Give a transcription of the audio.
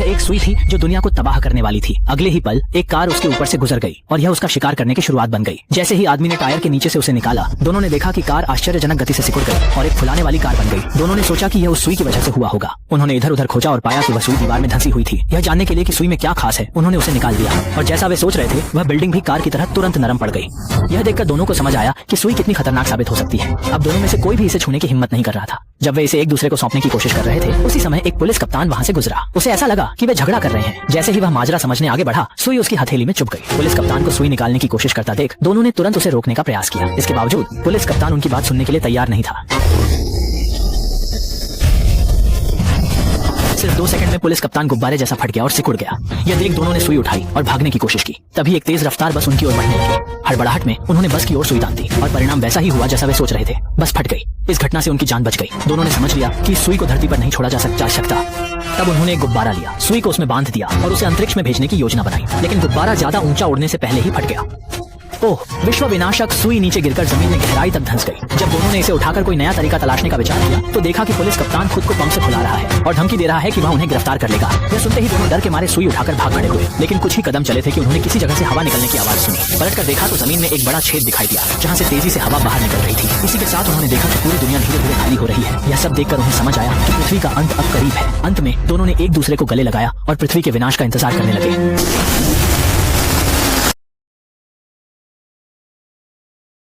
यह एक सुई थी जो दुनिया को तबाह करने वाली थी। अगले ही पल एक कार उसके ऊपर से गुजर गई और यह उसका शिकार करने की शुरुआत बन गई। जैसे ही आदमी ने टायर के नीचे से उसे निकाला, दोनों ने देखा कि कार आश्चर्यजनक गति से सिकुड़ गई और एक फुलाने वाली कार बन गई। दोनों ने सोचा कि यह उस सुई की वजह से हुआ होगा। उन्होंने इधर उधर खोजा और पाया कि वह सुई दीवार में धंसी हुई थी। यह जानने के लिए कि सुई में क्या खास है, उन्होंने उसे निकाल दिया और जैसा वे सोच रहे थे वह बिल्डिंग भी कार की तरह तुरंत नरम पड़ गई। यह देखकर दोनों को समझ आया कि सुई कितनी खतरनाक साबित हो सकती है। अब दोनों में से कोई भी इसे छूने की हिम्मत नहीं कर रहा था। जब वे इसे एक दूसरे को सौंपने की कोशिश कर रहे थे, उसी समय एक पुलिस कप्तान वहाँ से गुजरा। उसे ऐसा लगा कि वे झगड़ा कर रहे हैं। जैसे ही वह माजरा समझने आगे बढ़ा, सुई उसकी हथेली में चुभ गई। पुलिस कप्तान को सुई निकालने की कोशिश करता देख दोनों ने तुरंत उसे रोकने का प्रयास किया। इसके बावजूद पुलिस कप्तान उनकी बात सुनने के लिए तैयार नहीं था। सिर्फ 2 सेकंड में पुलिस कप्तान गुब्बारे जैसा फट गया और सिकुड़ गया। यह देख दोनों ने सुई उठाई और भागने की कोशिश की। तभी एक तेज रफ्तार बस उनकी ओर बढ़ने लगी। हड़बड़ाहट में उन्होंने बस की ओर सुई तान दी और परिणाम वैसा ही हुआ जैसा वे सोच रहे थे। बस फट गई। इस घटना से उनकी जान बच गई। दोनों ने समझ लिया कि सुई को धरती पर नहीं छोड़ा जा सकता। तब उन्होंने एक गुब्बारा लिया, सुई को उसमें बांध दिया और उसे अंतरिक्ष में भेजने की योजना बनाई। लेकिन गुब्बारा ज्यादा ऊंचा उड़ने से पहले ही फट गया। ओह, विश्व विनाशक! सुई नीचे गिरकर जमीन में गहराई तक धंस गई। जब दोनों ने इसे उठाकर कोई नया तरीका तलाशने का विचार किया तो देखा कि पुलिस कप्तान खुद को पंप से फुला रहा है और धमकी दे रहा है कि वह उन्हें गिरफ्तार कर लेगा। यह सुनते ही दोनों डर के मारे सुई उठाकर भाग खड़े हुए। लेकिन कुछ ही कदम चले थे कि उन्होंने किसी जगह से हवा निकलने की आवाज सुनी। पलटकर देखा तो जमीन में एक बड़ा छेद दिखाई दिया जहाँ से तेजी से हवा बाहर निकल रही थी। इसी के साथ उन्होंने देखा कि पूरी दुनिया धीरे धीरे खाली हो रही है। यह सब देखकर उन्हें समझ आया कि पृथ्वी का अंत अब करीब है। अंत में दोनों ने एक दूसरे को गले लगाया और पृथ्वी के विनाश का इंतजार करने लगे।